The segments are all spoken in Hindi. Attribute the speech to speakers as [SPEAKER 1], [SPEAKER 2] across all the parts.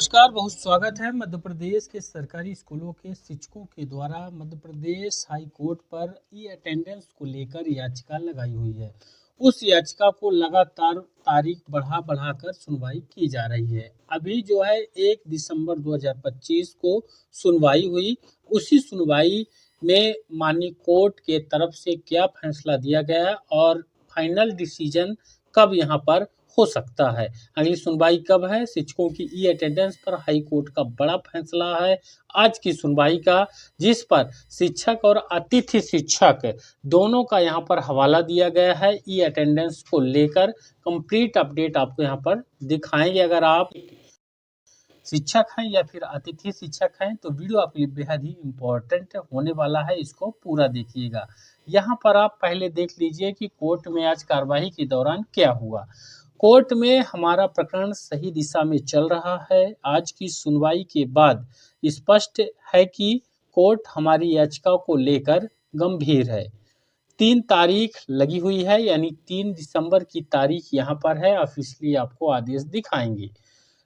[SPEAKER 1] नमस्कार, बहुत स्वागत है। मध्य प्रदेश के सरकारी स्कूलों के शिक्षकों के द्वारा मध्य प्रदेश हाई कोर्ट पर ई अटेंडेंस को लेकर याचिका लगाई हुई है। उस याचिका को लगातार तारीख बढ़ाकर सुनवाई की जा रही है। अभी जो है 1 दिसंबर 2025 को सुनवाई हुई। उसी सुनवाई में माननीय कोर्ट के तरफ से क्या फैसला दिया गया और फाइनल डिसीजन कब यहाँ पर हो सकता है। अगली सुनवाई कब है? शिक्षकों की ई अटेंडेंस पर हाई कोर्ट का बड़ा फैसला है आज की सुनवाई का, जिस पर शिक्षक और अतिथि शिक्षक दोनों का यहाँ पर हवाला दिया गया है। ई अटेंडेंस को लेकर कंप्लीट अपडेट आपको यहाँ पर दिखाएंगे। अगर आप शिक्षक हैं या फिर अतिथि शिक्षक हैं तो वीडियो आपके लिए बेहद ही इम्पोर्टेंट होने वाला है, इसको पूरा देखिएगा। यहाँ पर आप पहले देख लीजिए कि कोर्ट में आज कार्यवाही के दौरान क्या हुआ। कोर्ट में हमारा प्रकरण सही दिशा में चल रहा है। आज की सुनवाई के बाद स्पष्ट है कि कोर्ट हमारी याचिका को लेकर गंभीर है। 3 तारीख लगी हुई है, यानी 3 दिसंबर की तारीख यहाँ पर है। ऑफिशियली आपको आदेश दिखाएंगे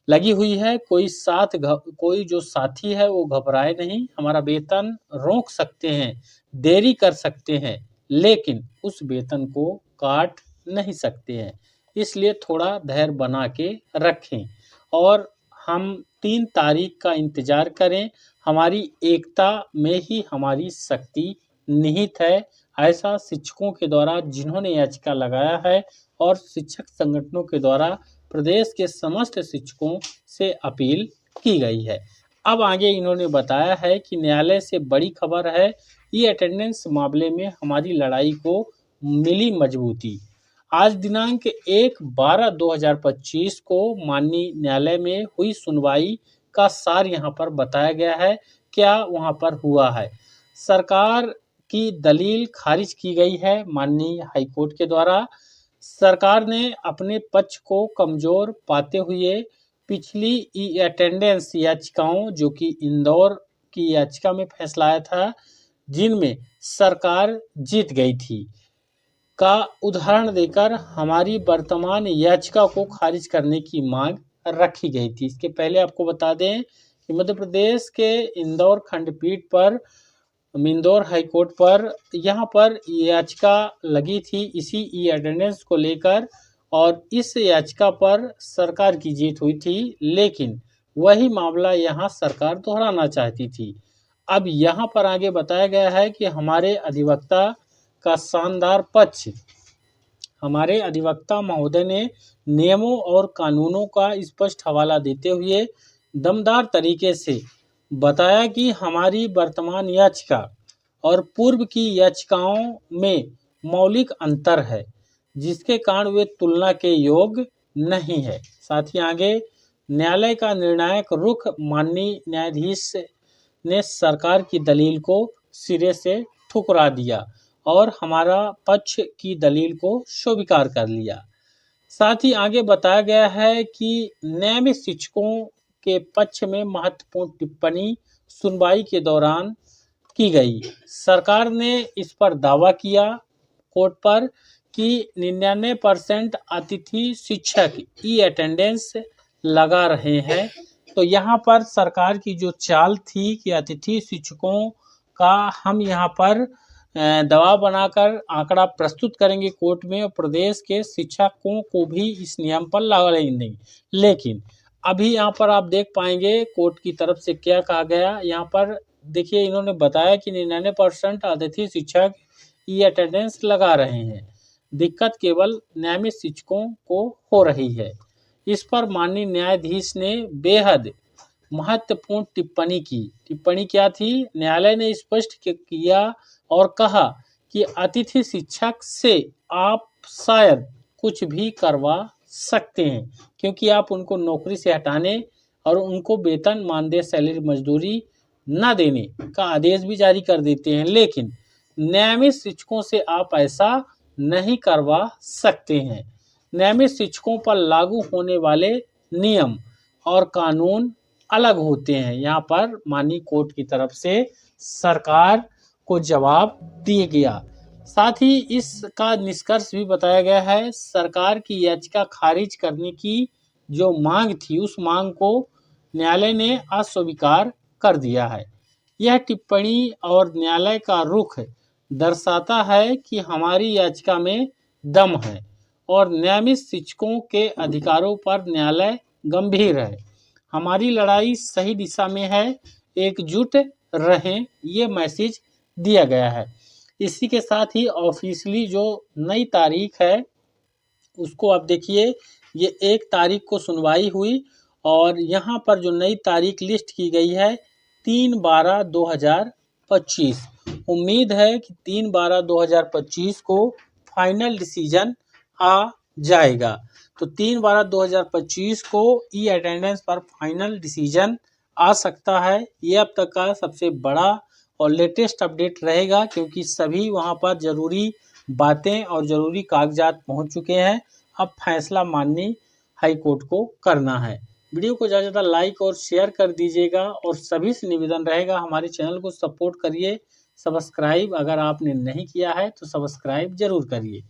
[SPEAKER 1] लगी हुई है। कोई जो साथी है वो घबराए नहीं। हमारा वेतन रोक सकते हैं, देरी कर सकते हैं, लेकिन उस वेतन को काट नहीं सकते हैं। इसलिए थोड़ा धैर्य बना के रखें और हम 3 तारीख का इंतज़ार करें। हमारी एकता में ही हमारी शक्ति निहित है, ऐसा शिक्षकों के द्वारा जिन्होंने याचिका लगाया है और शिक्षक संगठनों के द्वारा प्रदेश के समस्त शिक्षकों से अपील की गई है। अब आगे इन्होंने बताया है कि न्यायालय से बड़ी खबर है, ये अटेंडेंस मामले में हमारी लड़ाई को मिली मजबूती। आज दिनांक 1/12/2025 को माननीय न्यायालय में हुई सुनवाई का सार यहाँ पर बताया गया है। क्या वहाँ पर हुआ है? सरकार की दलील खारिज की गई है माननीय हाईकोर्ट के द्वारा। सरकार ने अपने पक्ष को कमजोर पाते हुए पिछली ई अटेंडेंस याचिकाओं, जो कि इंदौर की याचिका में फैसला आया था, जिनमें सरकार जीत गई थी, का उदाहरण देकर हमारी वर्तमान याचिका को खारिज करने की मांग रखी गई थी। इसके पहले आपको बता दें कि मध्य प्रदेश के इंदौर खंडपीठ पर, इंदौर हाईकोर्ट पर यहाँ पर याचिका लगी थी इसी ई अटेंडेंस को लेकर, और इस याचिका पर सरकार की जीत हुई थी, लेकिन वही मामला यहाँ सरकार दोहराना चाहती थी। अब यहाँ पर आगे बताया गया है कि हमारे अधिवक्ता का शानदार पक्ष, हमारे अधिवक्ता महोदय ने नियमों और कानूनों का स्पष्ट हवाला देते हुए दमदार तरीके से बताया कि हमारी वर्तमान याचिका और पूर्व की याचिकाओं में मौलिक अंतर है, जिसके कारण वे तुलना के योग्य नहीं है। साथ ही आगे न्यायालय का निर्णायक रुख माननीय न्यायाधीश ने सरकार की दलील को सिरे से ठुकरा दिया और हमारा पक्ष की दलील को स्वीकार कर लिया। साथ ही आगे बताया गया है कि नियमित शिक्षकों के पक्ष में महत्वपूर्ण टिप्पणी सुनवाई के दौरान की गई। सरकार ने इस पर दावा किया कोर्ट पर कि 99% अतिथि शिक्षक ई अटेंडेंस लगा रहे हैं। तो यहाँ पर सरकार की जो चाल थी कि अतिथि शिक्षकों का हम यहाँ पर दबाव बनाकर आंकड़ा प्रस्तुत करेंगे कोर्ट में और प्रदेश के शिक्षकों को भी इस नियम पर लागू नहीं, लेकिन अभी यहाँ पर आप देख पाएंगे कोर्ट की तरफ से क्या कहा गया। यहाँ पर देखिए, इन्होंने बताया कि 99% अतिथि शिक्षक ई अटेंडेंस लगा रहे हैं, दिक्कत केवल नियमित शिक्षकों को हो रही है। इस पर माननीय न्यायाधीश ने बेहद महत्वपूर्ण टिप्पणी क्या थी? न्यायालय ने स्पष्ट किया और कहा कि अतिथि शिक्षक से आप शायद कुछ भी करवा सकते हैं, क्योंकि आप उनको नौकरी से हटाने और उनको वेतन, मानदेय, सैलरी, मजदूरी न देने का आदेश भी जारी कर देते हैं, लेकिन नियमित शिक्षकों से आप ऐसा नहीं करवा सकते हैं। नियमित शिक्षकों पर लागू होने वाले नियम और कानून अलग होते हैं। यहाँ पर माननीय कोर्ट की तरफ से सरकार को जवाब दिया गया। साथ ही इसका निष्कर्ष भी बताया गया है। सरकार की याचिका खारिज करने की जो मांग थी, उस मांग को न्यायालय ने अस्वीकार कर दिया है। यह टिप्पणी और न्यायालय का रुख दर्शाता है कि हमारी याचिका में दम है और नियमित शिक्षकों के अधिकारों पर न्यायालय गंभीर है। हमारी लड़ाई सही दिशा में है, एकजुट रहें, ये मैसेज दिया गया है। इसी के साथ ही ऑफिशियली जो नई तारीख है उसको आप देखिए, ये 1 तारीख को सुनवाई हुई और यहाँ पर जो नई तारीख लिस्ट की गई है 3/12/2025। उम्मीद है कि 3/12/2025 को फाइनल डिसीजन आ जाएगा। तो 3/12/2025 को ई अटेंडेंस पर फाइनल डिसीजन आ सकता है। ये अब तक का सबसे बड़ा और लेटेस्ट अपडेट रहेगा, क्योंकि सभी वहाँ पर ज़रूरी बातें और ज़रूरी कागजात पहुँच चुके हैं। अब फैसला माननीय हाई कोर्ट को करना है। वीडियो को ज़्यादा से ज़्यादा लाइक और शेयर कर दीजिएगा और सभी से निवेदन रहेगा हमारे चैनल को सपोर्ट करिए। सब्सक्राइब अगर आपने नहीं किया है तो सब्सक्राइब ज़रूर करिए।